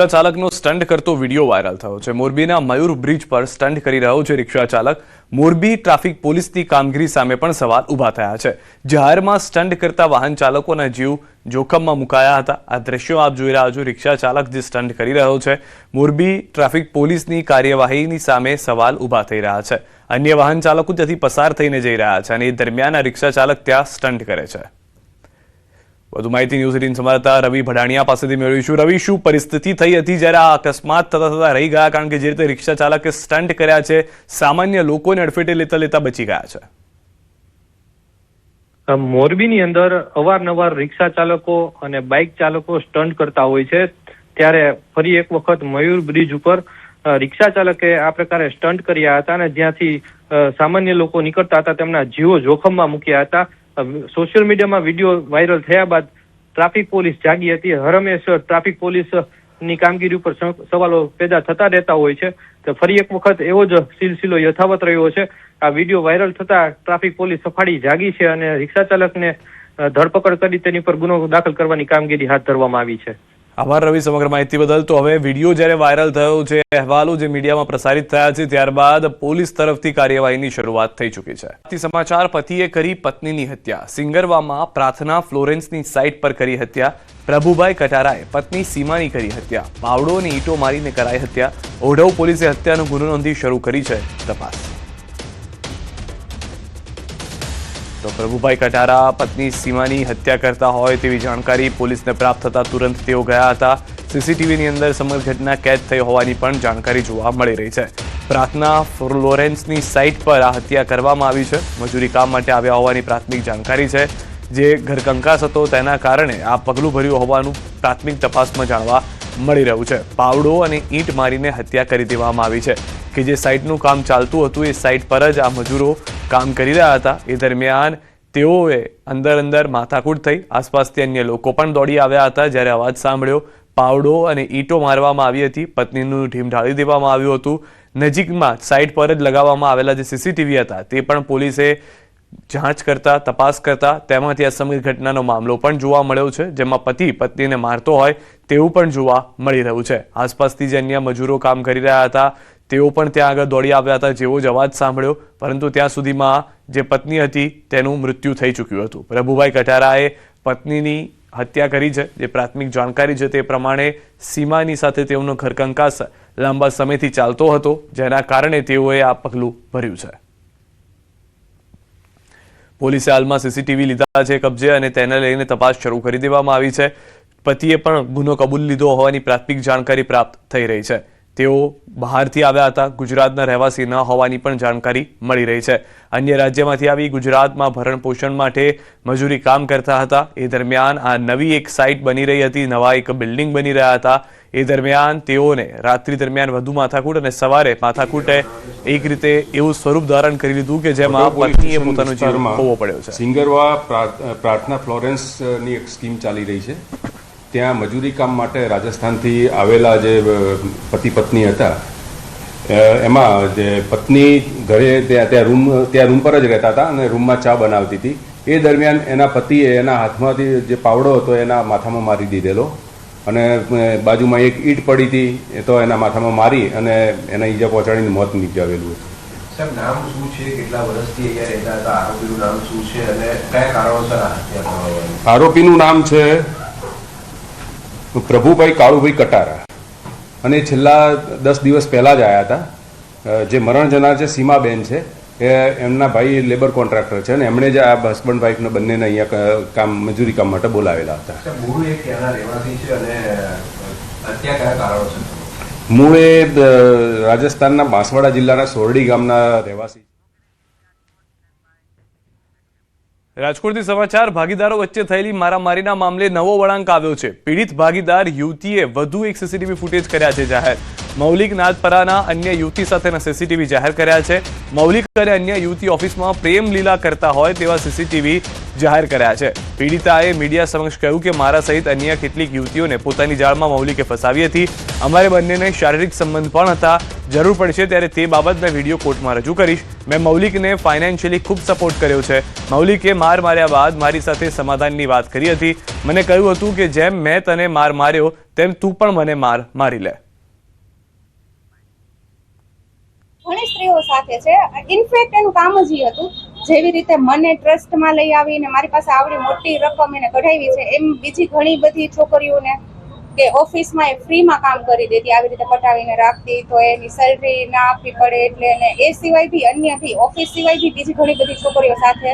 ચાલકનો stunt કરતો video viral થયો છે। મોરબીના મયુર બ્રિજ પર સ્ટન્ટ કરી રહ્યો છે રિક્ષા ચાલક। મોરબી ટ્રાફિક પોલીસની કામગીરી સામે પણ સવાલ ઊભા થયા છે। જાહેરમાં સ્ટન્ટ કરતા વાહન ચાલકોના જીવ જોખમમાં મુકાયા હતા। આ દ્રશ્યો આપ જોઈ રહ્યા છો। રિક્ષા ચાલક જે સ્ટન્ટ કરી રહ્યો છે, મોરબી ટ્રાફિક પોલીસની કાર્યવાહીની સામે સવાલ ઊભા થઈ રહ્યા છે। અન્ય વાહન ચાલકો ત્યાંથી પસાર થઈને જઈ રહ્યા છે અને એ દરમિયાન આ રિક્ષા ચાલક ત્યાં સ્ટન્ટ કરે છે। વધુ માહિતી ન્યૂઝ 18 સંવાદદાતા રવિ ભડાણિયા પાસેથી મેળવીશું। રવિ, શું પરિસ્થિતિ થઈ હતી જ્યારે આ અકસ્માત થતા રહી ગયા? કારણ કે જે રીતે રિક્ષા ચાલકે સ્ટન્ટ કર્યા છે, સામાન્ય લોકોને અડફેટે લેતા લેતા બચી ગયા છે। મોરબીની અંદર અવારનવાર રિક્ષા ચાલકો અને બાઇક ચાલકો સ્ટન્ટ કરતા હોય છે, ત્યારે ફરી એક વખત મયુર બ્રિજ ઉપર રિક્ષા ચાલકે આ પ્રકારે સ્ટન્ટ કર્યા હતા અને જ્યાંથી સામાન્ય લોકો નીકળતા હતા તેમના જીવો જોખમમાં મૂક્યા હતા। સોશિયલ મીડિયામાં વિડીયો વાયરલ થયા બાદ ટ્રાફિક પોલીસ જાગી હતી। હરમેશ ટ્રાફિક પોલીસની કામગીરી ઉપર સવાલો પેદા થતા રહેતા હોય છે, તો ફરી એક વખત એવો જ સિલસિલો યથાવત રહ્યો છે। આ વિડીયો વાયરલ થતા ટ્રાફિક પોલીસ સફાળી જાગી છે અને રિક્ષા ચાલકને ધરપકડ કરી તેની પર ગુનો દાખલ કરવાની કામગીરી હાથ ધરવામાં આવી છે। આભાર રવિ સમગ્ર માહિતી બદલ। તો હવે વિડીયો જ્યારે વાયરલ થયો છે, અહેવાલો જે મીડિયામાં પ્રસારિત થયા છે, ત્યારબાદ પોલીસ તરફથી કાર્યવાહીની શરૂઆત થઈ ચૂકી છે। સમાચાર: પતિએ કરી પત્નીની હત્યા। સિંગરવામાં પ્રાર્થના ફ્લોરેન્સની સાઇટ પર કરી હત્યા। પ્રભુભાઈ કટારાએ પત્ની સીમાની કરી હત્યા। પાવડો અને ઈંટો મારીને કરાઈ હત્યા। ઓઢવ પોલીસે હત્યાનો ગુનો નોંધી શરૂ કરી છે તપાસ। તો પ્રભુભાઈ કટારા પત્ની સીમાની હત્યા કરતા હોય તેવી જાણકારી પોલીસને પ્રાપ્ત થતા તુરંત તેઓ ગયા હતા। સીસીટીવીની અંદર સમગ્ર ઘટના કેદ થઈ હોવાની પણ જાણકારી જોવા મળી રહી છે। પ્રાર્થના ફ્લોરેન્સની સાઇટ પર આ હત્યા કરવામાં આવી છે। મજૂરી કામ માટે આવ્યા હોવાની પ્રાથમિક જાણકારી છે। જે ઘરકંકાસ હતો તેના કારણે આ પગલું ભર્યું હોવાનું પ્રાથમિક તપાસમાં જાણવા મળી રહ્યું છે। પાવડો અને ઈંટ મારીને હત્યા કરી દેવામાં આવી છે કે જે સાઇટનું કામ ચાલતું હતું, એ સાઇટ પર જ આ મજૂરો કામ કરી રહ્યા હતા। એ દરમિયાન તેઓએ અંદર માથાકૂટ થઈ। આસપાસથી અન્ય લોકો પણ દોડી આવ્યા હતા જ્યારે અવાજ સાંભળ્યો। પાવડો અને ઈંટો મારવામાં આવી હતી। પત્નીનું ઢીમ ઢાળી દેવામાં આવ્યું હતું। નજીકમાં સાઇટ પર જ લગાવવામાં આવેલા જે સીસીટીવી હતા તે પણ પોલીસે જાંચ કરતા, તપાસ કરતા તેમાંથી આ સમગ્ર ઘટનાનો મામલો પણ જોવા મળ્યો છે, જેમાં પતિ પત્નીને મારતો હોય તેવું પણ જોવા મળી રહ્યું છે। આસપાસથી જે અન્ય મજૂરો કામ કરી રહ્યા હતા તેઓ પણ ત્યાં આગળ દોડી આવ્યા હતા જેવો જ અવાજ સાંભળ્યો, પરંતુ ત્યાં સુધીમાં જે પત્ની હતી તેનું મૃત્યુ થઈ ચૂક્યું હતું। પ્રભુભાઈ કટારાએ પત્નીની હત્યા કરી છે। જે પ્રાથમિક જાણકારી છે તે પ્રમાણે સીમાની સાથે તેઓનો ઘરકંકાસ લાંબા સમયથી ચાલતો હતો, જેના કારણે તેઓએ આ પગલું ભર્યું છે। પોલીસે હાલમાં સીસીટીવી લીધા છે કબજે અને તેને લઈને તપાસ શરૂ કરી દેવામાં આવી છે। પતિએ પણ ગુનો કબૂલ લીધો હોવાની પ્રાથમિક જાણકારી પ્રાપ્ત થઈ રહી છે। તેઓ બહારથી આવ્યા હતા, ગુજરાતના રહેવાસી ન હોવાની પણ જાણકારી મળી રહી છે। અન્ય રાજ્યમાંથી આવી ગુજરાતમાં ભરણ પોષણ માટે મજૂરી કામ કરતા હતા। એ દરમિયાન આ નવી એક સાઇટ બની રહી હતી, નવા એક બિલ્ડિંગ બની રહ્યા હતા। એ દરમિયાન તેઓને રાત્રિ દરમિયાન વધુ માથાકૂટ અને સવારે માથાકૂટે એક રીતે એવું સ્વરૂપ ધારણ કરી લીધું કે જેમાં પત્નીએ પોતાનો જીવ ખોવો પડ્યો છે। સિંગરવા પ્રાર્થના ફ્લોરેન્સની એક સ્કીમ ચાલી રહી છે। ત્યાં મજૂરી કામ માટે રાજસ્થાનથી આવેલા જે પતિ પત્ની હતા, એમાં જે પત્ની ઘરે ત્યાં રૂમ પર જ રહેતા હતા અને રૂમમાં ચા બનાવતી હતી। એ દરમિયાન એના પતિએ એના હાથમાંથી જે પાવડો હતો એના માથામાં મારી દીધેલો અને બાજુમાં એક ઈંટ પડી હતી, એ તો એના માથામાં મારી અને એના ઈજા પહોંચાડીને મોત નીપજાવેલું હતું। સાહેબ, નામ શું છે? કેટલા વર્ષથી અહીંયા રહેતા હતા? આરોપીનું નામ શું છે અને કયા કારણોસર આ હત્યા કરવામાં આવી? આરોપીનું નામ છે પ્રભુભાઈ કાળુભાઈ કટારા અને છેલ્લા 10 દિવસ પહેલા જ આવ્યા હતા। જે મરણ જનાર છે સીમાબેન છે, એ એમના ભાઈ લેબર કોન્ટ્રાક્ટર છે અને એમણે જ આ હસબન્ડ વાઇફને બંનેને અહીંયા મજૂરી કામ માટે બોલાવેલા હતા। મૂળ એ ક્યાંના રહેવાસી છે અને હત્યા કયા કારણોસર? મૂળ એ રાજસ્થાનના બાંસવાડા જિલ્લાના સોરડી ગામના રહેવાસી। રાજકોટથી સમાચાર: ભાગીદારો વચ્ચે થયેલી મારામારીના મામલે નવો વળાંક આવ્યો છે। પીડિત ભાગીદાર યુવતીએ વધુ એક સીસીટીવી ફૂટેજ કર્યા છે જાહેર। મૌલિક નાદપરાના અન્ય યુવતી સાથેના સીસીટીવી જાહેર કર્યા છે। મૌલિક અને અન્ય યુવતી ઓફિસમાં પ્રેમ લીલા કરતા હોય તેવા સીસીટીવી જાહેર કર્યા છે। પીડિતાએ મીડિયા સમક્ષ કહ્યું કે મારા સહિત અન્ય કેટલીક યુવતીઓને પોતાની જાળમાં મૌલિકે ફસાવી હતી। અમારે બંનેને શારીરિક સંબંધ પણ હતા। જરૂર પડશે ત્યારે તે બાબત મેં વિડીયો કોર્ટમાં રજૂ કરીશ. મેં મૌલિકને ફાઇનાન્શિયલી ખૂબ સપોર્ટ કર્યો છે. મૌલિકે માર માર્યા બાદ મારી સાથે સમાધાનની વાત કરી હતી. મને કહ્યું હતું કે જેમ મેં તને માર માર્યો તેમ તું પણ મને મારી લે. ઘણી સ્ત્રીઓ સાથે છે. ઇનફેક્ટ એનું કામ જ એ હતું, જેવી રીતે મને ટ્રસ્ટમાં લઈ આવીને મારી પાસે આવડી મોટી રકમ એને કઢાવી છે, એમ બીજી ઘણી બધી છોકરીઓને કે ઓફિસમાં એ ફ્રીમાં કામ કરી દેતી, આવી રીતે પટાવીને રાખતી, તો એની સેલરી ના આપવી પડે એટલે. અને એ સિવાય બી અન્ય બી ઓફિસ સિવાય બી બીજી ઘણી બધી છોકરીઓ સાથે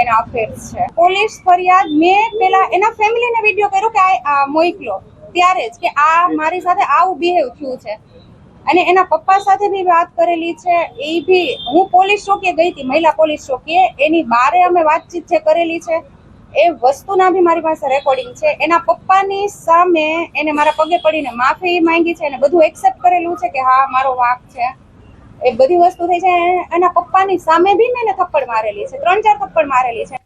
એના અફેર્સ છે. પોલીસ ફરિયાદ મેં પેલા એના ફેમિલીને વિડીયો કર્યો કે આ મોકલો ત્યારે જ કે આ મારી સાથે આવું બિહેવ થયું છે, અને એના પપ્પા સાથે બી વાત કરેલી છે. એ બી હું પોલીસ ચોકીએ ગઈ હતી, મહિલા પોલીસ ચોકીએ, એની બારે અમે વાતચીત જે કરેલી છે એ વસ્તુના બી મારી પાસે રેકોર્ડિંગ છે. એના પપ્પાની સામે એને મારા પગે પડીને માફી માંગી છે અને બધું એક્સેપ્ટ કરેલું છે કે હા મારો વાંક છે. એ બધી વસ્તુ થઈ છે. એના પપ્પાની સામે બી મેં થપ્પડ મારેલી છે, 3-4 થપ્પડ મારેલી છે.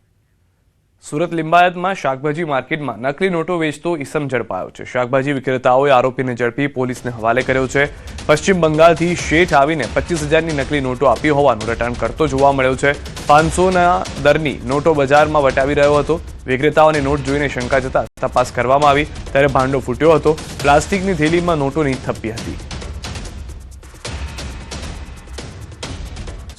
સુરત લિંબાયતમાં શાકભાજી માર્કેટમાં નકલી નોટો વેચતો ઈસમ ઝડપાયો છે. શાકભાજી વિક્રેતાઓએ આરોપીને ઝડપી પોલીસને હવાલે કર્યો છે. પશ્ચિમ બંગાળથી શેઠ આવીને 25,000ની નકલી નોટો આપી હોવાનું રટણ કરતો જોવા મળ્યો છે. 500ના દરની નોટો બજારમાં વટાવી રહ્યો હતો. વિક્રેતાઓને નોટ જોઈને શંકા જતા તપાસ કરવામાં આવી ત્યારે ભાંડો ફૂટ્યો હતો. પ્લાસ્ટિકની થેલીમાં નોટોની થપ્પી હતી.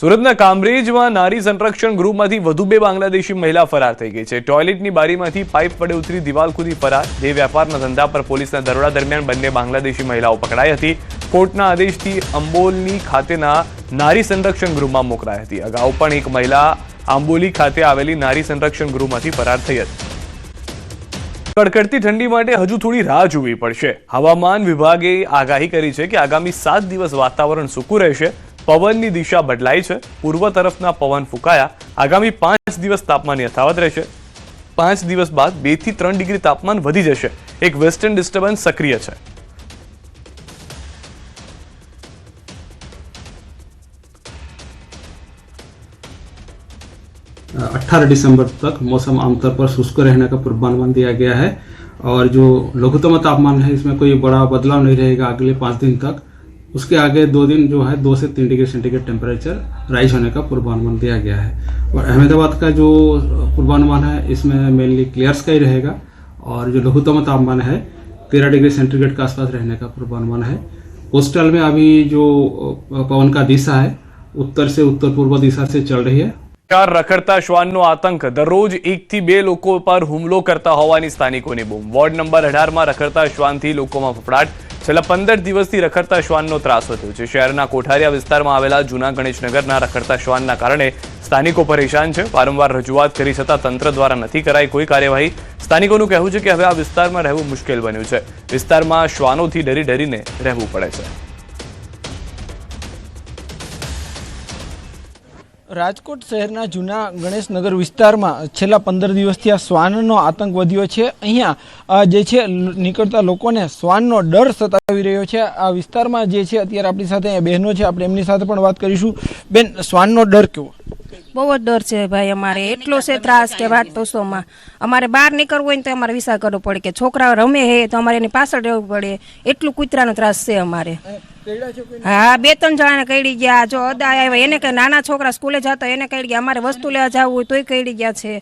સુરતના કામરેજમાં નારી સંરક્ષણ ગૃહમાંથી વધુ 2 બાંગ્લાદેશી મહિલા ફરાર થઈ ગઈ છે. ટોયલેટની બારીમાંથી પાઇપ વડે ઉતરી દિવાલ કૂદી ફરાર. દેહ વ્યાપારના ધંધા પર પોલીસના દરોડા દરમિયાન બંને બાંગ્લાદેશી મહિલાઓ પકડાઈ હતી. કોર્ટના આદેશથી અંબોલી ખાતેના નારી સંરક્ષણ ગૃહમાં મોકલાઈ હતી. અગાઉ પણ એક મહિલા આંબોલી ખાતે આવેલી નારી સંરક્ષણ ગૃહમાંથી ફરાર થઈ હતી. કડકડતી ઠંડી માટે હજુ થોડી રાહ જોવી પડશે. હવામાન વિભાગે આગાહી કરી છે કે આગામી 7 દિવસ વાતાવરણ સૂકું રહેશે. પવનની દિશા બદલાઈ છે. પૂર્વ તરફના પવન ફૂંકાયા. આગામી 5 દિવસ તાપમાન યથાવત રહેશે. 5 દિવસ બાદ 2 થી 3 ડિગ્રી તાપમાન વધી જશે. એક વેસ્ટર્ન ડિસ્ટર્બન્સ સક્રિય છે. दिसंबर तक मौसम आमतौर पर शुष्क रहने का पूर्वानुमान दिया गया है और जो लघुत्तम तापमान है इसमें कोई बड़ा बदलाव नहीं रहेगा अगले 5 दिन तक. उसके आगे 2 दिन जो है 2 से 3 डिग्री सेंटीग्रेड टेम्परेचर राइज होने का पूर्वानुमान दिया गया है. और अहमदाबाद का जो पूर्वानुमान है इसमें मेनली क्लियर स्काई रहेगा और जो लघुत्तम तापमान है 13 डिग्री सेंटीग्रेड के आसपास रहने का पूर्वानुमान है. कोस्टल में अभी जो पवन का दिशा है उत्तर से उत्तर पूर्व दिशा से चल रही है. રખડતા શ્વાનનો આતંક. દરરોજ 1 થી 2 લોકો પર હુમલો કરતા હોવાની સ્થાનિકોની બૂમ. વોર્ડ નંબર 18માં રખડતા શ્વાનથી લોકોમાં ફફડાટ. છેલ્લા 15 દિવસથી રખડતા શ્વાનનો ત્રાસ વધ્યો છે. શહેરના કોઠારિયા વિસ્તારમાં આવેલા જૂના ગણેશનગરના રખડતા શ્વાનના કારણે સ્થાનિકો પરેશાન છે. વારંવાર રજૂઆત કરી છતાં તંત્ર દ્વારા નથી કરાઈ કોઈ કાર્યવાહી. સ્થાનિકોનું કહેવું છે કે હવે આ વિસ્તારમાં રહેવું મુશ્કેલ બન્યું છે. વિસ્તારમાં શ્વાનોથી ડરીને રહેવું પડે છે. રાજકોટ શહેરના જૂના ગણેશનગર વિસ્તારમાં છેલ્લા 15 દિવસથી આ શ્વાનનો આતંક વધ્યો છે. અહીંયા જે છે નીકળતા લોકોને શ્વાનનો ડર સતાવી રહ્યો છે. આ વિસ્તારમાં જે છે અત્યારે આપણી સાથે અહીંયા બહેનો છે, આપણે એમની સાથે પણ વાત કરીશું. બેન, શ્વાનનો ડર કેવો? બહુ જ ડર છે ભાઈ. અમારે એટલો છે ત્રાસ કે વાત પૂછોમાં. અમારે બહાર નીકળવું હોય ને તો અમારે વિચાર કરવો પડે કે છોકરાઓ રમે હે તો અમારે એની પાછળ રહેવું પડે. એટલું કૂતરાનો ત્રાસ છે અમારે. હા, 2-3 જણાને કઈડી ગયા. જો અદા આવ્યા એને કઈ નાના છોકરા સ્કૂલે જતા એને કઈડી ગયા. અમારે વસ્તુ લેવા જવું હોય તોય કઈડી ગયા છે.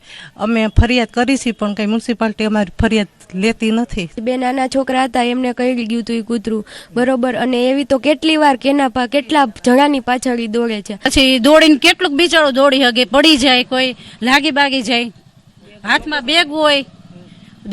અમે ફરિયાદ કરી છે પણ કઈ મ્યુનિસિપાલિટી અમારી ફરિયાદ લેતી નથી. 2 નાના છોકરા હતા એમને કઈડી ગયું હતું એ કૂતરું, બરોબર. અને એવી તો કેટલી વાર કેટલા જણાની પાછળ દોડે છે. પછી દોડીને કેટલુંક બિચારો દોડી હગે, પડી જાય, કોઈ લાગી બાગી જાય, હાથમાં બેગ હોય,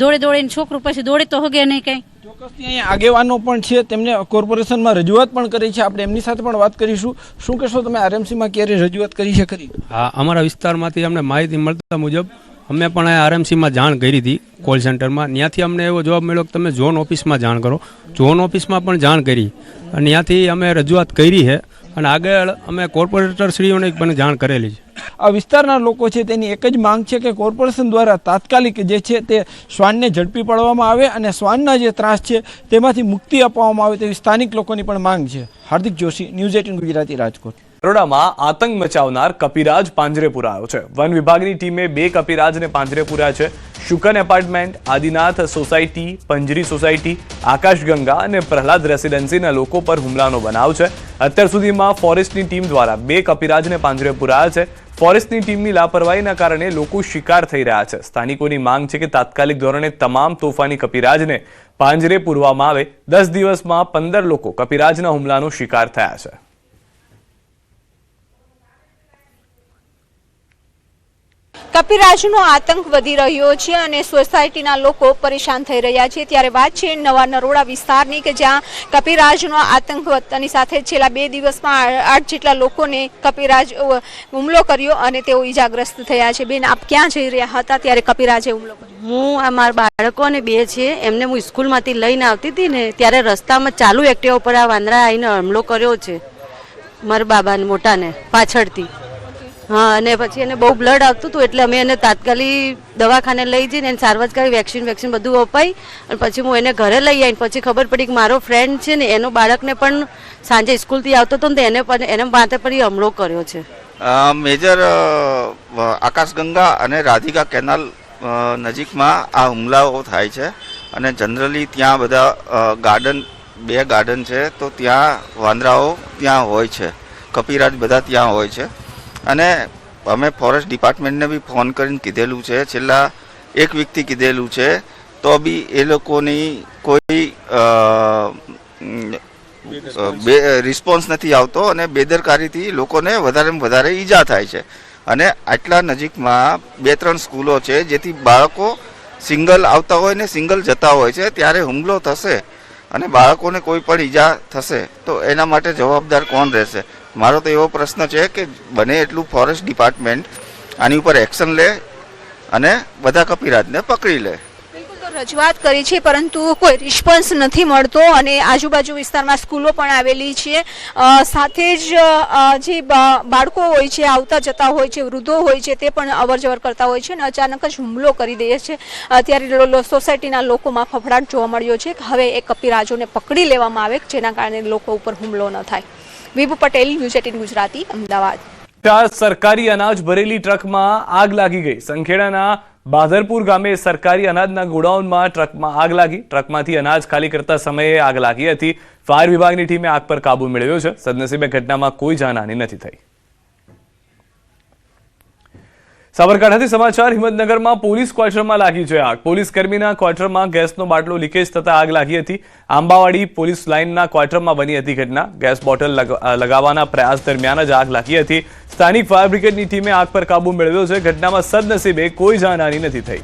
દોડીને છોકરું પછી દોડી તો હગે નહીં કઈ. ચોક્કસથી અહીંયા આગેવાનો પણ છે, તેમને કોર્પોરેશનમાં રજૂઆત પણ કરી છે. આપણે એમની સાથે પણ વાત કરીશું. શું કહેશો તમે, આરએમસીમાં ક્યારે રજૂઆત કરી છે ખરી? હા, અમારા વિસ્તારમાંથી અમને માહિતી મળતા મુજબ અમે પણ આરએમસીમાં જાણ કરી હતી કોલ સેન્ટરમાં. ત્યાંથી અમને એવો જવાબ મળ્યો કે તમે ઝોન ઓફિસમાં જાણ કરો. ઝોન ઓફિસમાં પણ જાણ કરી અને ત્યાંથી અમે રજૂઆત કરી છે અને આગળ અમે કોર્પોરેટરશ્રીઓને પણ જાણ કરેલી છે. આ વિસ્તારના લોકો છે તેની એક જ માંગ છે કે કોર્પોરેશન દ્વારા તાત્કાલિક જે છે તે શ્વાનને ઝડપી પાડવામાં આવે અને શ્વાનના જે ત્રાસ છે તેમાંથી મુક્તિ અપાવવામાં આવે તેવી સ્થાનિક લોકોની પણ માંગ છે. હાર્દિક જોશી, ન્યૂઝ 18 ગુજરાતી, રાજકોટ. બરોડામાં આતંક મચાવનાર કપિરાજ પાંજરે પુરાયો છે. વન વિભાગની ટીમે 2 કપિરાજને પાંજરે પૂર્યા છે. શુકન એપાર્ટમેન્ટ, આદિનાથ સોસાયટી, પંજરી સોસાયટી, આકાશગંગા અને પ્રહલાદ રેસિડેન્સીના લોકો પર હુમલાનો બનાવ છે. અત્યાર સુધીમાં ફોરેસ્ટની ટીમ દ્વારા 2 કપિરાજને પાંજરે પુરાયા છે. ફોરેસ્ટની ટીમની લાપરવાહીના કારણે લોકો શિકાર થઈ રહ્યા છે. સ્થાનિકોની માંગ છે કે તાત્કાલિક ધોરણે તમામ તોફાની કપિરાજને પાંજરે પૂરવામાં આવે. 10 દિવસમાં 15 લોકો કપિરાજના હુમલાનો શિકાર થયા છે. કપિરાજનો આતંક વધી રહ્યો છે અને સોસાયટીના લોકો પરેશાન થઈ રહ્યા છે. ત્યારે વાત છે નવા નરોડા વિસ્તારની કે જ્યાં કપિરાજનો આતંક વધતાની સાથે છેલ્લા 2 દિવસમાં 8 જેટલા લોકોને કપિરાજ હુમલો કર્યો અને તેઓ ઈજાગ્રસ્ત થયા છે. બેન, આપ ક્યાં જઈ રહ્યા હતા ત્યારે કપિરાજે હુમલો કર્યો? હું મારા બાળકોને 2 છે એમને હું સ્કૂલમાંથી લઈને આવતી હતી ને ત્યારે રસ્તામાં ચાલુ એક્ટિવા ઉપર આ વાંદરા આવીને હુમલો કર્યો છે મારા બાબાને મોટાને પાછળથી. હા, અને પછી એને બહુ બ્લડ આવતું હતું એટલે અમે એને તાત્કાલિક દવાખાને લઈ જઈને એને સારવાર કરી, વેક્સિન બધું અપાઈ અને પછી હું એને ઘરે લઈ આવીને પછી ખબર પડી કે મારો ફ્રેન્ડ છે ને એનો બાળકને પણ સાંજે સ્કૂલથી આવતો હતો ને એને માથે પર હુમલો કર્યો છે. મેજર આકાશગંગા અને રાધિકા કેનાલ નજીકમાં આ હુમલાઓ થાય છે અને જનરલી ત્યાં બધા ગાર્ડન 2 ગાર્ડન છે તો ત્યાં વાંદરાઓ ત્યાં હોય છે, કપિરાજ બધા ત્યાં હોય છે. અને અમે ફોરેસ્ટ ડિપાર્ટમેન્ટને બી ફોન કરીને કીધેલું છે, છેલ્લા 1 વીકથી કીધેલું છે તો બી એ લોકોની કોઈ રિસ્પોન્સ નથી આવતો અને બેદરકારીથી લોકોને વધારેમાં વધારે ઈજા થાય છે. અને આટલા નજીકમાં 2-3 સ્કૂલો છે જેથી બાળકો સિંગલ આવતા હોય ને સિંગલ જતા હોય છે, ત્યારે હુમલો થશે અને બાળકોને કોઈ પણ ઈજા થશે તો એના માટે જવાબદાર કોણ રહેશે? મારો તો એવો પ્રશ્ન છે કે બને એટલું ફોરેસ્ટ ડિપાર્ટમેન્ટ આની ઉપર એક્શન લે અને બધા કપિરાજને પકડી લે. બિલકુલ, તો રજૂઆત કરી છે પરંતુ કોઈ રિસ્પોન્સ નથી મળતો અને આજુબાજુ વિસ્તારમાં સ્કૂલો પણ આવેલી છે. સાથે જ જે બાળકો હોય છે, આવતા જતા હોય છે, વૃદ્ધો હોય છે, તે પણ અવરજવર કરતા હોય છે અને અચાનક જ હુમલો કરી દે છે. ત્યારે સોસાયટીના લોકોમાં ફફડાટ જોવા મળ્યો છે કે હવે એ કપિરાજોને પકડી લેવામાં આવે જેના કારણે લોકો ઉપર હુમલો ન થાય. વિભુ પટેલ, ન્યૂઝ 18 ગુજરાતી, અમદાવાદ. ત્યાં સરકારી અનાજ ભરેલી ટ્રકમાં આગ લાગી ગઈ. સંખેડાના બાદરપુર ગામે સરકારી અનાજના ગોડાઉનમાં ટ્રકમાં આગ લાગી. ટ્રકમાંથી અનાજ ખાલી કરતા સમયે આગ લાગી હતી. ફાયર વિભાગની ટીમે આગ પર કાબુ મેળવ્યો છે. સદનસીબે ઘટનામાં કોઈ જાનહાની નથી થઈ. સાબરકાંઠાથી સમાચાર. હિંમતનગરમાં પોલીસ ક્વાર્ટરમાં લાગી છે આગ. પોલીસ કર્મીના ક્વાર્ટરમાં ગેસનો બાટલો લીકેજ થતા આગ લાગી હતી. આંબાવાડી પોલીસ લાઇનના ક્વાર્ટરમાં બની હતી ઘટના. ગેસ બોટલ લગાવવાના પ્રયાસ દરમિયાન જ આગ લાગી હતી. સ્થાનિક ફાયર બ્રિગેડની ટીમે આગ પર કાબુ મેળવ્યો છે. ઘટનામાં સદનસીબે કોઈ જાનહાની નથી થઈ.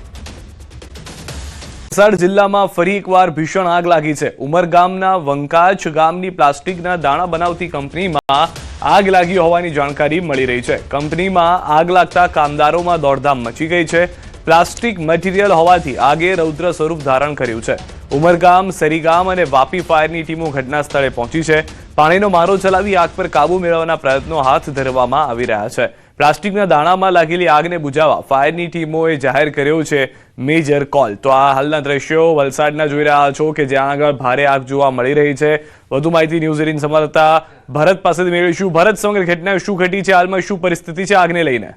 વલસાડ જિલ્લામાં ફરી એકવાર ભીષણ આગ લાગી છે. ઉમરગામના વંકાચ ગામની પ્લાસ્ટિકના દાણા બનાવતી કંપનીમાં આગ લાગી હોવાની જાણકારી મળી રહી છે. કંપનીમાં આગ લાગતા કામદારોમાં દોડધામ મચી ગઈ છે. પ્લાસ્ટિક મટીરીયલ હોવાથી આગે રૌદ્ર સ્વરૂપ ધારણ કર્યું છે. ઉમરગામ, સરીગામ અને વાપી ફાયરની ટીમો ઘટના સ્થળે પહોંચી છે. પાણીનો મારો ચલાવી આગ પર કાબુ મેળવવાના પ્રયત્નો હાથ ધરવામાં આવી રહ્યા છે. પ્લાસ્ટિકના દાણામાં લાગેલી આગને બુઝાવવા ફાયરની ટીમોએ જાહેર કર્યો છે મેજર કોલ. તો આ હાલના દ્રશ્યો વલસાડના જોઈ રહ્યા છો કે જ્યાં આગળ ભારે આગ જોવા મળી રહી છે. વધુ માહિતી ન્યૂઝ 18 સંવાદદાતા ભરત પાસેથી મેળવીશું. ભરત, સમગ્ર ઘટના શું ઘટી છે? હાલમાં શું પરિસ્થિતિ છે આગને લઈને?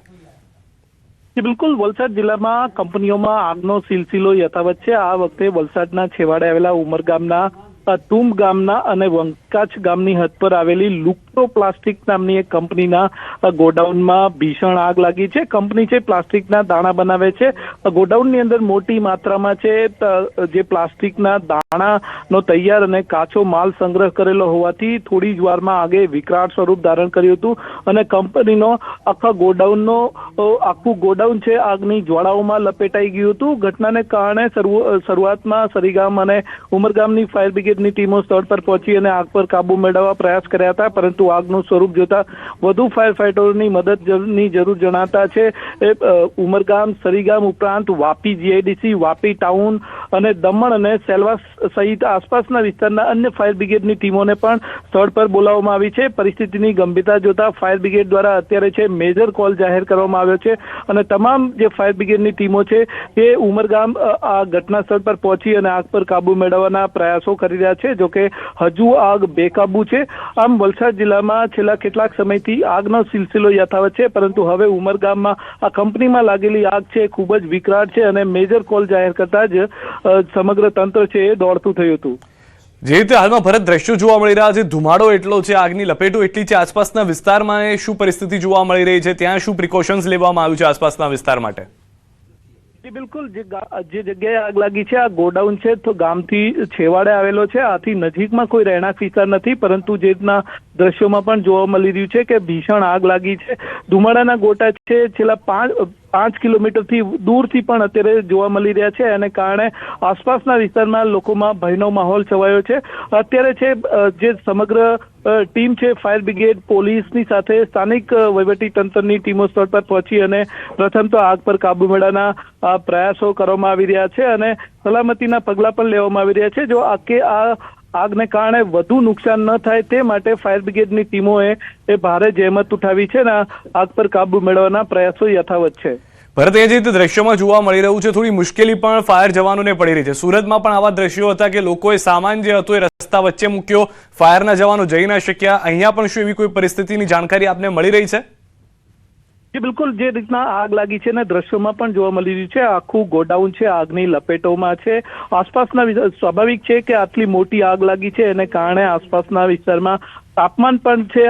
બિલકુલ, વલસાડ જિલ્લામાં કંપનીઓમાં આગનો સિલસિલો યથાવત છે. આ વખતે વલસાડના છેવાડે આવેલા ઉમરગામના, તુંબ ગામના અને વંકાચ ગામની હદ પર આવેલી લુક્ટો પ્લાસ્ટિક નામની એક કંપનીના ગોડાઉનમાં ભીષણ આગ લાગી છે. કંપની છે પ્લાસ્ટિકના દાણા બનાવે છે. ગોડાઉનની અંદર મોટી માત્રામાં છે જે પ્લાસ્ટિકના દાણાનો તૈયાર અને કાચો માલ સંગ્રહ કરેલો હોવાથી થોડી જ વારમાં આગે વિકરાળ સ્વરૂપ ધારણ કર્યું હતું અને કંપનીનો આખા ગોડાઉનનો આખું ગોડાઉન છે આગની જ્વાળાઓમાં લપેટાઈ ગયું હતું. ઘટનાને કારણે શરૂઆતમાં સરીગામ અને ઉમરગામની ફાયર બ્રિગેડની ટીમો સ્થળ પર પહોંચી અને આગ પર કાબુ મેળવવા પ્રયાસ કર્યા હતા, પરંતુ આગનું સ્વરૂપ જોતા વધુ ફાયર ફાઇટરોની મદદની જરૂર જણાતા છે. ઉમરગામ, સરીગામ ઉપરાંત વાપી જીઆઈડીસી, વાપી ટાઉન અને દમણ અને સેલવાસ સહિત આસપાસના વિસ્તારના અન્ય ફાયર બ્રિગેડની ટીમોને પણ સ્થળ પર બોલાવવામાં આવી છે. પરિસ્થિતિની ગંભીરતા જોતા ફાયર બ્રિગેડ દ્વારા અત્યારે છે મેજર કોલ જાહેર કરવામાં આવ્યો છે અને તમામ જે ફાયર બ્રિગેડની ટીમો છે એ ઉમરગામ આ ઘટના સ્થળ પર પહોંચી અને આગ પર કાબુ મેળવવાના પ્રયાસો કરી રહ્યા છે. જોકે હજુ આગ બેકાબુ છે. આમ વલસાડ જિલ્લા જિલ્લામાં છેલ્લા કેટલાક સમયથી આગનો સિલસિલો યથાવત છે, પરંતુ હવે ઉમરગામમાં આ કંપનીમાં લાગેલી આગ છે ખૂબ જ વિકરાળ છે અને મેજર કોલ જાહેર કરતા જ સમગ્ર તંત્ર છે એ દોડતું થયું હતું. જે રીતે હાલમાં ભરત દ્રશ્યો જોવા મળી રહ્યા છે, ધુમાડો એટલો છે, આગની લપેટો એટલી છે, આસપાસના વિસ્તારમાં શું પરિસ્થિતિ જોવા મળી રહી છે, ત્યાં શું પ્રિકોશન્સ લેવામાં આવ્યું છે આસપાસના વિસ્તાર માટે? બિલકુલ, જે જગ્યાએ આગ લાગી છે આ ગોડાઉન છે, તો ગામથી છેવાડે આવેલો છે. આથી નજીકમાં કોઈ રહેણાંક વિસ્તાર નથી, પરંતુ જે રીતના દ્રશ્યોમાં પણ જોવા મળી રહ્યું છે કે ભીષણ આગ લાગી છે. ધુમાડાના ગોટા છે છેલ્લા 5 કિલોમીટરથી દૂરથી પણ અત્યારે જોવા મળી રહ્યા છે, અને કારણે આસપાસના વિસ્તારમાં લોકોમાં ભયનો માહોલ છવાયો છે. અત્યારે છે જે સમગ્ર ટીમ છે, ફાયર બ્રિગેડ, પોલીસની સાથે સ્થાનિક વહીવટી તંત્રની ટીમો સ્થળ પર પહોંચી અને પ્રથમ તો આગ પર કાબુ મેળવવાના પ્રયાસો કરવામાં આવી રહ્યા છે અને સલામતીના પગલાં પણ લેવામાં આવી રહ્યા છે. જો આ આગને કારણે વધુ નુકસાન ન થાય તે માટે ફાયર બ્રિગેડની ટીમોએ ભારે જહેમત ઉઠાવી છે અને આગ પર કાબુ મેળવવાના પ્રયાસો યથાવત છે. ભરત, એ જે રીતે દ્રશ્યોમાં જોવા મળી રહ્યું છે, થોડી મુશ્કેલી પણ ફાયર જવાનોને પડી રહી છે. સુરતમાં પણ આવા દ્રશ્યો હતા કે લોકોએ સામાન જે હતો એ રસ્તા વચ્ચે મૂક્યો, ફાયરના જવાનો જઈ ના શક્યા. અહીંયા પણ શું એવી કોઈ પરિસ્થિતિની જાણકારી આપને મળી રહી છે? બિલકુલ, જે રીતના આગ લાગી છે ને દ્રશ્યોમાં પણ જોવા મળી રહ્યું છે, આખું ગોડાઉન છે આગની લપેટોમાં છે. આસપાસના સ્વાભાવિક છે કે આટલી મોટી આગ લાગી છે એને કારણે આસપાસના વિસ્તારમાં તાપમાન પણ છે,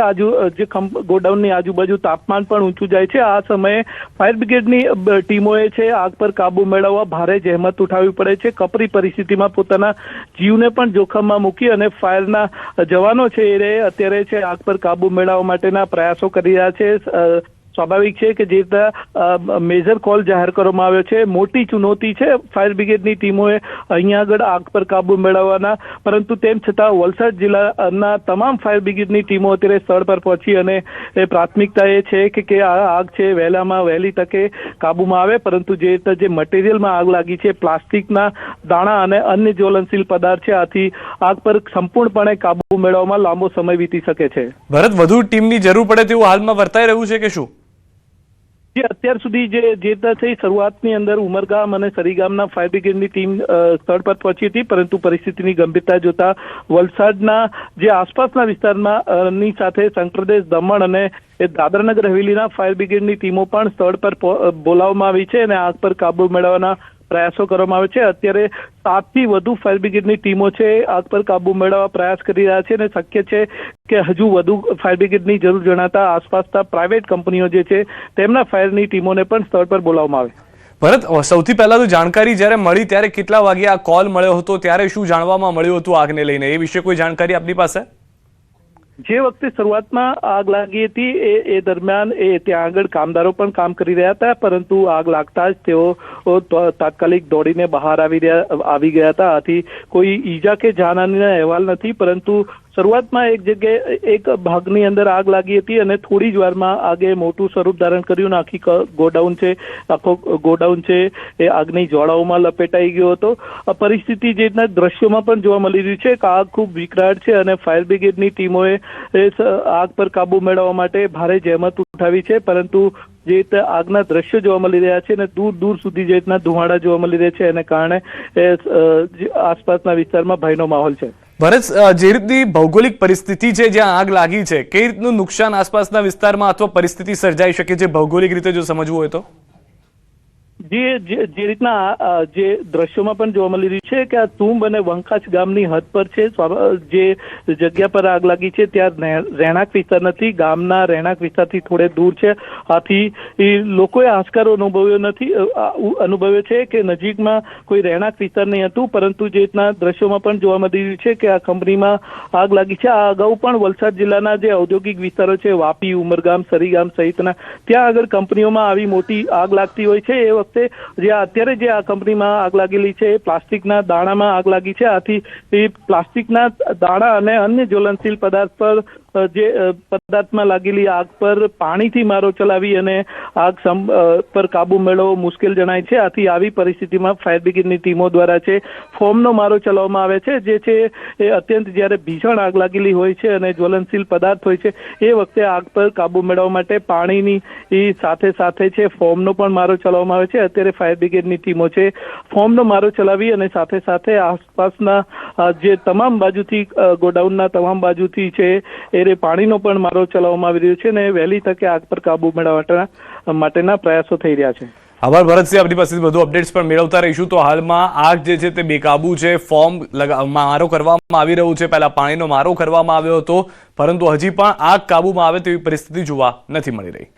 જે ગોડાઉનની આજુબાજુ તાપમાન પણ ઊંચું જાય છે. આ સમયે ફાયર બ્રિગેડની ટીમોએ છે આગ પર કાબુ મેળવવા ભારે જહેમત ઉઠાવવી પડે છે. કપરી પરિસ્થિતિમાં પોતાના જીવને પણ જોખમમાં મૂકી અને ફાયરના જવાનો છે એ અત્યારે છે આગ પર કાબુ મેળવવા માટેના પ્રયાસો કરી રહ્યા છે. સ્વાભાવિક છે કે જે રીતે મેજર કોલ જાહેર કરવામાં આવ્યો છે, મોટી ચુનૌતી છે ફાયર બ્રિગેડની ટીમોએ અહીંયા આગળ આગ પર કાબુ મેળવવાના, પરંતુ તેમ છતાં વલસાડ જિલ્લાના તમામ ફાયર બ્રિગેડની ટીમો અત્યારે સ્થળ પર પહોંચી અને પ્રાથમિકતા એ છે કે આ આગ છે વહેલી તકે કાબુમાં આવે. પરંતુ જે રીતે જે મટીરિયલમાં આગ લાગી છે, પ્લાસ્ટિકના દાણા અને અન્ય જ્વલનશીલ પદાર્થ છે, આથી આગ પર સંપૂર્ણપણે કાબુ મેળવવામાં લાંબો સમય વીતી શકે છે. ભરત, વધુ ટીમની જરૂર પડે તેવું હાલમાં વર્તાઈ રહ્યું છે કે શું? જે અત્યાર સુધી જે થઈ શરૂઆતની અંદર ઉમરગામ અને સરીગામના ફાયર બ્રિગેડની ટીમ સ્થળ પર પહોંચી હતી, પરંતુ પરિસ્થિતિની ગંભીરતા જોતા વલસાડના જે આસપાસના વિસ્તારમાં ની સાથે સંઘપ્રદેશ, દમણ અને દાદરાનગર હવેલીના ફાયર બ્રિગેડની ટીમો પણ સ્થળ પર બોલાવવામાં આવી છે અને આગ પર કાબુ મેળવવાના પ્રયાસો કરવામાં આવે છે. અત્યારે 7થી વધુ ફાયર બ્રિગેડની ટીમો છે આગ પર કાબુ મેળવવા પ્રયાસ કરી રહ્યા છે અને શક્ય છે કે હજુ વધુ ફાયર બ્રિગેડની જરૂર જણાતા આસપાસના પ્રાઇવેટ કંપનીઓ જે છે તેમના ફાયરની ટીમોને પણ સ્થળ પર બોલાવવામાં આવે. ભરત, સૌથી પહેલા તો જાણકારી જ્યારે મળી ત્યારે કેટલા વાગે આ કોલ મળ્યો હતો, ત્યારે શું જાણવામાં મળ્યું હતું આગને લઈને, એ વિશે કોઈ જાણકારી આપની પાસે? જે વખતે શરૂઆતમાં આગ લાગી હતી એ દરમિયાન ત્યાં આગળ કામદારો પણ કામ કરી રહ્યા હતા, પરંતુ આગ લાગતા જ તેઓ તાત્કાલિક દોડીને બહાર આવી ગયા હતા. આથી કોઈ ઈજા કે જાનહાનિના અહેવાલ નથી, પરંતુ શરૂઆતમાં એક જગ્યાએ એક ભાગની અંદર આગ લાગી હતી અને થોડી જ વારમાં આગે મોટું સ્વરૂપ ધારણ કર્યું. આખો ગોડાઉન છે એ આગની જ્વાળાઓમાં લપેટાઈ ગયો હતો. આ પરિસ્થિતિ જે દ્રશ્યોમાં પણ જોવા મળી રહ્યું છે કે આગ ખૂબ વિકરાળ છે અને ફાયર બ્રિગેડની ટીમોએ આગ પર કાબુ મેળવવા માટે ભારે જહેમત ઉઠાવી છે, પરંતુ જે રીતે આગના દ્રશ્યો જોવા મળી રહ્યા છે અને દૂર દૂર સુધી જે રીતના ધુમાડા જોવા મળી રહ્યા છે એને કારણે આસપાસના વિસ્તારમાં ભયનો માહોલ છે. ભરત, જે રીતની ભૌગોલિક પરિસ્થિતિ છે જ્યાં આગ લાગી છે, કઈ રીતનું નુકસાન આસપાસના વિસ્તારમાં અથવા પરિસ્થિતિ સર્જાઈ શકે છે ભૌગોલિક રીતે જો સમજવું હોય તો? જે રીતના જે દ્રશ્યોમાં પણ જોવા મળી રહ્યું છે કે આ તુંબ અને વંકાચ ગામની હદ પર છે. જે જગ્યા પર આગ લાગી છે ત્યાં રહેણાંક વિસ્તાર નથી, ગામના રહેણાંક વિસ્તારથી થોડે દૂર છે. આથી લોકોએ હાશકારો અનુભવ્યો છે કે નજીકમાં કોઈ રહેણાંક વિસ્તાર નહીં હતું, પરંતુ જે રીતના દ્રશ્યોમાં પણ જોવા મળી રહ્યું છે કે આ કંપનીમાં આગ લાગી છે. આ અગાઉ પણ વલસાડ જિલ્લાના જે ઔદ્યોગિક વિસ્તારો છે, વાપી, ઉમરગામ, સરીગામ સહિતના, ત્યાં આગળ કંપનીઓમાં આવી મોટી આગ લાગતી હોય છે. એ વખતે અત્યારે જે આ કંપનીમાં આગ લાગેલી છે એ પ્લાસ્ટિકના દાણામાં આગ લાગી છે. આથી પ્લાસ્ટિકના દાણા અને અન્ય જ્વલનશીલ પદાર્થ પર જે પદાર્થમાં લાગેલી આગ પર પાણીથી મારો ચલાવી અને આગ પર કાબુ મેળવવો મુશ્કેલ જણાય છે. આથી આવી પરિસ્થિતિમાં ફાયર બ્રિગેડની ટીમો દ્વારા છે ફોર્મનો મારો ચલાવવામાં આવે છે, જે છે એ અત્યંત જ્યારે ભીષણ આગ લાગેલી હોય છે અને જ્વલનશીલ પદાર્થ હોય છે એ વખતે આગ પર કાબુ મેળવવા માટે પાણીની સાથે છે ફોર્મનો પણ મારો ચલાવવામાં આવે છે. અત્યારે ફાયર બ્રિગેડની ટીમો છે ફોર્મનો મારો ચલાવી અને સાથે આસપાસના જે તમામ બાજુથી ગોડાઉનના તમામ બાજુથી છે એ એરે પાણીનો પણ મારો ચલાવવામાં આવી રહ્યો છે અને વહેલી તકે આગ પર કાબુ મેળવવા માટેના પ્રયાસો થઈ રહ્યા છે. આભાર ભરતસિંહ, આપણી પાસેથી વધુ અપડેટ્સ પણ મેળવતા રહીશું. તો હાલમાં આગ જે છે તે બેકાબુ છે, મારો કરવામાં આવી રહ્યું છે. પહેલા પાણીનો મારો કરવામાં આવ્યો હતો, પરંતુ હજી પણ આગ કાબુમાં આવે તેવી પરિસ્થિતિ જોવા નથી મળી રહી.